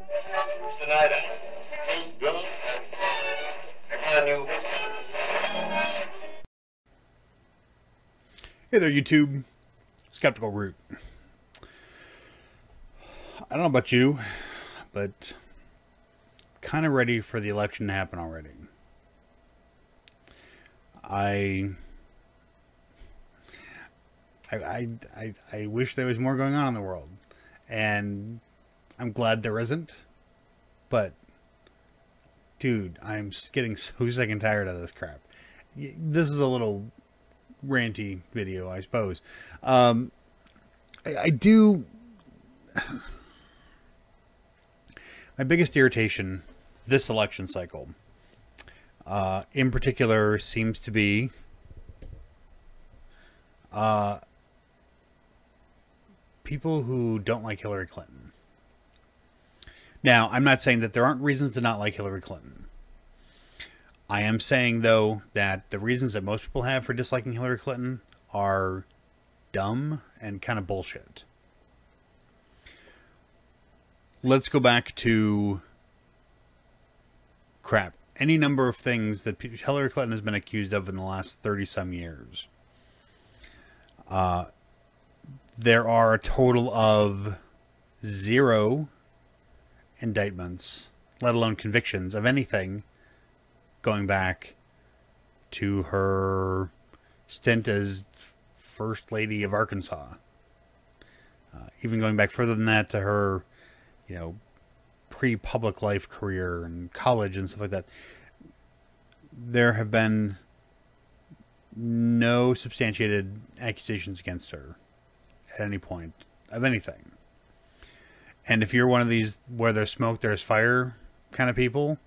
Tonight, huh? Drunk? I knew. Hey there, YouTube. SkepticalRoot. I don't know about you, but kind of ready for the election to happen already. I wish there was more going on in the world, and I'm glad there isn't. But, dude, I'm getting so sick and tired of this crap. This is a little ranty video, I suppose. I do. My biggest irritation this election cycle, in particular, seems to be people who don't like Hillary Clinton. Now, I'm not saying that there aren't reasons to not like Hillary Clinton. I am saying, though, that the reasons that most people have for disliking Hillary Clinton are dumb and kind of bullshit. Let's go back to crap. Any number of things that Hillary Clinton has been accused of in the last 30-some years. There are a total of 0 indictments, let alone convictions of anything, going back to her stint as First Lady of Arkansas. Even going back further than that to her, pre-public life career and college and stuff like that. There have been no substantiated accusations against her at any point of anything. And if you're one of these where there's smoke, there's fire kind of people,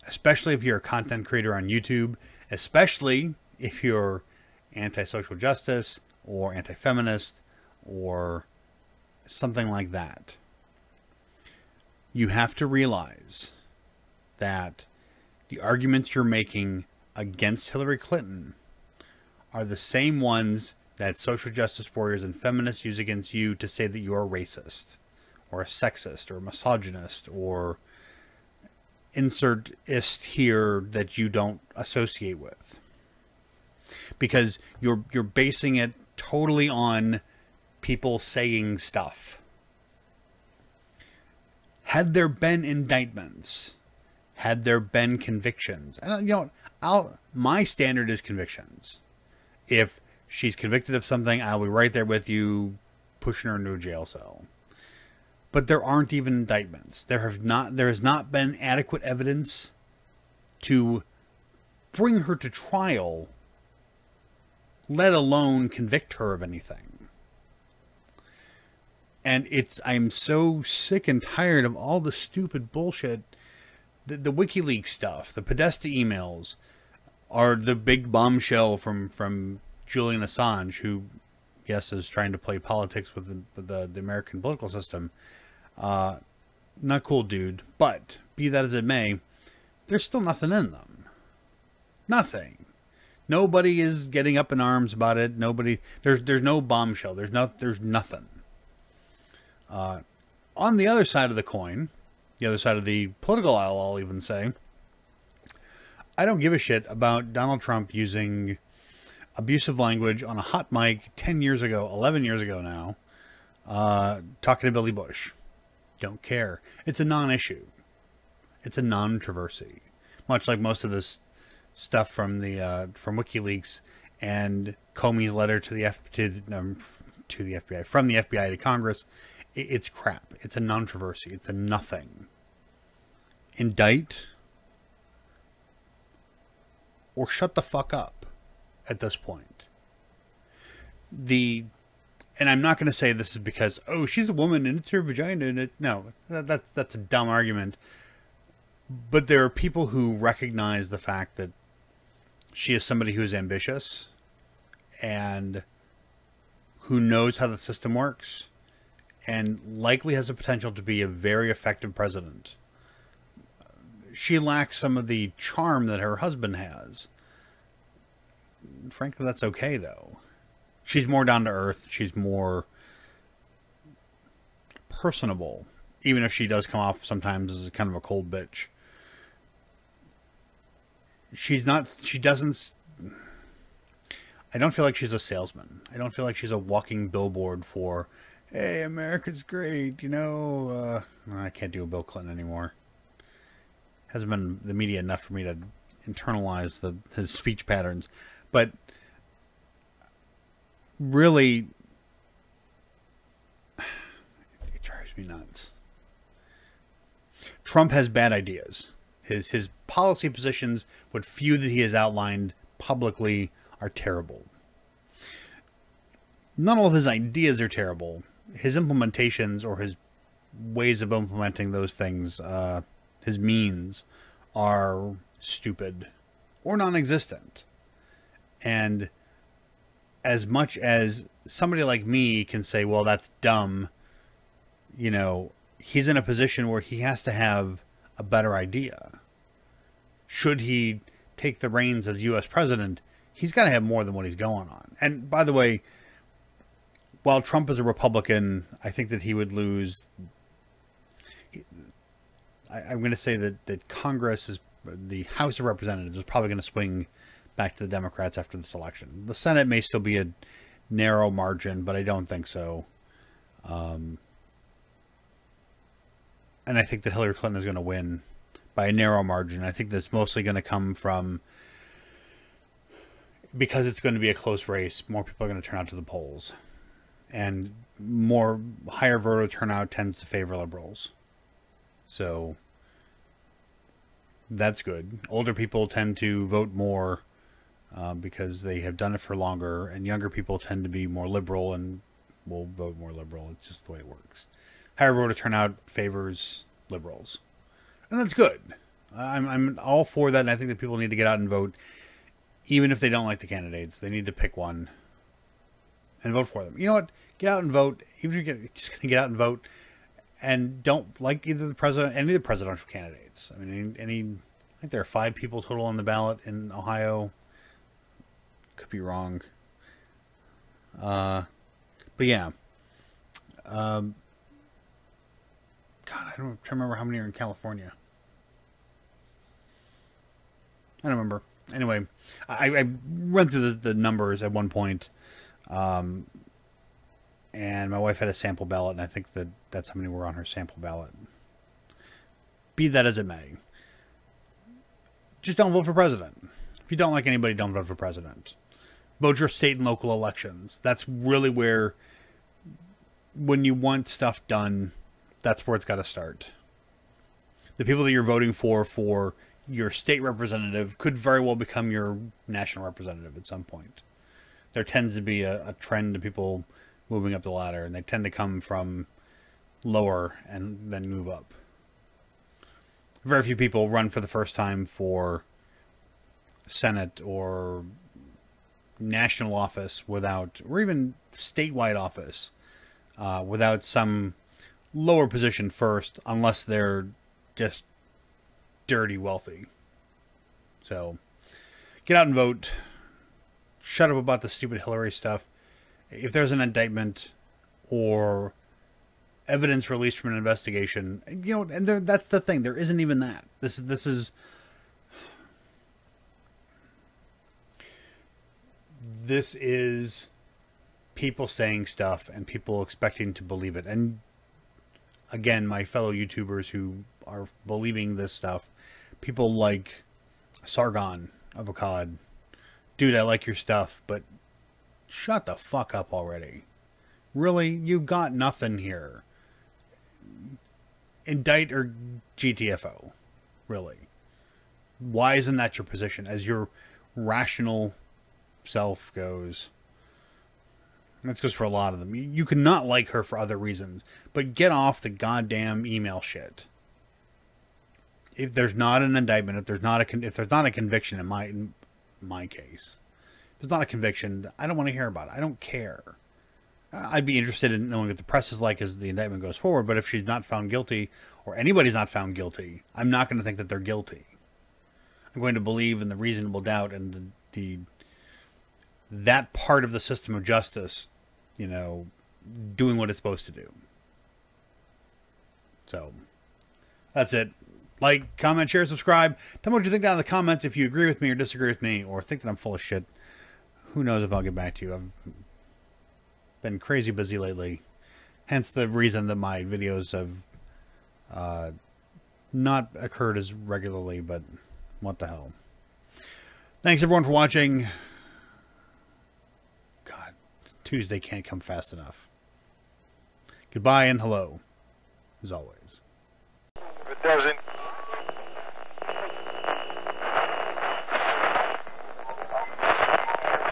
especially if you're a content creator on YouTube, especially if you're anti-social justice or anti-feminist or something like that, you have to realize that the arguments you're making against Hillary Clinton are the same ones that social justice warriors and feminists use against you to say that you're a racist or a sexist or a misogynist or insert ist here that you don't associate with. Because you're basing it totally on people saying stuff. Had there been indictments, had there been convictions, and my standard is convictions. If she's convicted of something, I'll be right there with you, pushing her into a jail cell. But there aren't even indictments. There has not been adequate evidence to bring her to trial, let alone convict her of anything. And I'm so sick and tired of all the stupid bullshit. The WikiLeaks stuff, the Podesta emails, are the big bombshell from Julian Assange, who, yes, is trying to play politics with the American political system. Not cool, dude. But be that as it may, there's still nothing in them. Nothing. Nobody is getting up in arms about it. Nobody. There's no bombshell. There's nothing. On the other side of the coin, the other side of the political aisle, I'll even say, I don't give a shit about Donald Trump using abusive language on a hot mic 10 years ago, 11 years ago now, talking to Billy Bush. Don't care. It's a non-issue. It's a non-controversy. Much like most of this stuff from WikiLeaks and Comey's letter to the FBI, from the FBI to Congress. It's crap. It's a non-controversy. It's a nothing. Indict or shut the fuck up at this point. And I'm not going to say this is because, oh, she's a woman and it's her vagina and it. No, that's a dumb argument. But there are people who recognize the fact that she is somebody who is ambitious and who knows how the system works and likely has the potential to be a very effective president. She lacks some of the charm that her husband has. Frankly, that's okay, though. She's more down to earth. She's more personable. even if she does come off sometimes as kind of a cold bitch. She's not, she doesn't, I don't feel like she's a salesman. I don't feel like she's a walking billboard for, hey, America's great, you know. I can't do a Bill Clinton anymore. Hasn't been the media enough for me to internalize his speech patterns. But really, it drives me nuts. Trump has bad ideas. His policy positions, what few that he has outlined publicly, are terrible. Not all of his ideas are terrible. His implementations or his ways of implementing those things, his means, are stupid or non-existent. And as much as somebody like me can say, well, that's dumb, you know, he's in a position where he has to have a better idea. Should he take the reins as U.S. president, he's got to have more than what he's going on. And by the way, while Trump is a Republican, I think that he would lose. I'm going to say that Congress is, the House of Representatives is probably going to swing back to the Democrats after this election. The Senate may still be a narrow margin, but I don't think so. And I think that Hillary Clinton is going to win by a narrow margin. I think that's mostly going to come from, because it's going to be a close race, more people are going to turn out to the polls. And higher voter turnout tends to favor liberals. So that's good. Older people tend to vote more because they have done it for longer, and younger people tend to be more liberal and will vote more liberal. It's just the way it works. Higher voter turnout favors liberals, and that's good. I'm all for that, and I think that people need to get out and vote, even if they don't like the candidates. They need to pick one and vote for them. You know what? Get out and vote. Even if you're just going to get out and vote, and don't like either the president, any of the presidential candidates. I mean, I think there are 5 people total on the ballot in Ohio. Could be wrong. But yeah. God, I don't remember how many are in California. I don't remember. Anyway, I went through the numbers at one point. And my wife had a sample ballot, and I think that's how many were on her sample ballot. Be that as it may. Just don't vote for president. If you don't like anybody, don't vote for president. Vote your state and local elections. That's really where, when you want stuff done, that's where it's got to start. The people that you're voting for your state representative could very well become your national representative at some point. There tends to be a trend of people moving up the ladder, and they tend to come from lower and then move up. Very few people run for the first time for Senate or national office without, or even statewide office, without some lower position first, unless they're just dirty wealthy. So get out and vote. Shut up about the stupid Hillary stuff. If there's an indictment or evidence released from an investigation, you know, and that's the thing. There isn't even that. This is people saying stuff and people expecting to believe it. And again, my fellow YouTubers who are believing this stuff, people like Sargon Avocad, dude, I like your stuff, but shut the fuck up already. Really? You got nothing here. Indict or GTFO. Really. Why isn't that your position? As your rational self goes. And this goes for a lot of them. You can not like her for other reasons, but get off the goddamn email shit. If there's not an indictment, if there's not a conviction in my case, if there's not a conviction, I don't want to hear about it. I don't care. I'd be interested in knowing what the press is like as the indictment goes forward, but if she's not found guilty, or anybody's not found guilty, I'm not going to think that they're guilty. I'm going to believe in the reasonable doubt and that part of the system of justice, you know, doing what it's supposed to do. So, that's it. Like, comment, share, subscribe. Tell me what you think down in the comments if you agree with me or disagree with me or think that I'm full of shit. Who knows if I'll get back to you. I've been crazy busy lately. Hence the reason that my videos have not occurred as regularly, but what the hell. Thanks everyone for watching. God, Tuesday can't come fast enough. Goodbye and hello, as always. If it doesn't,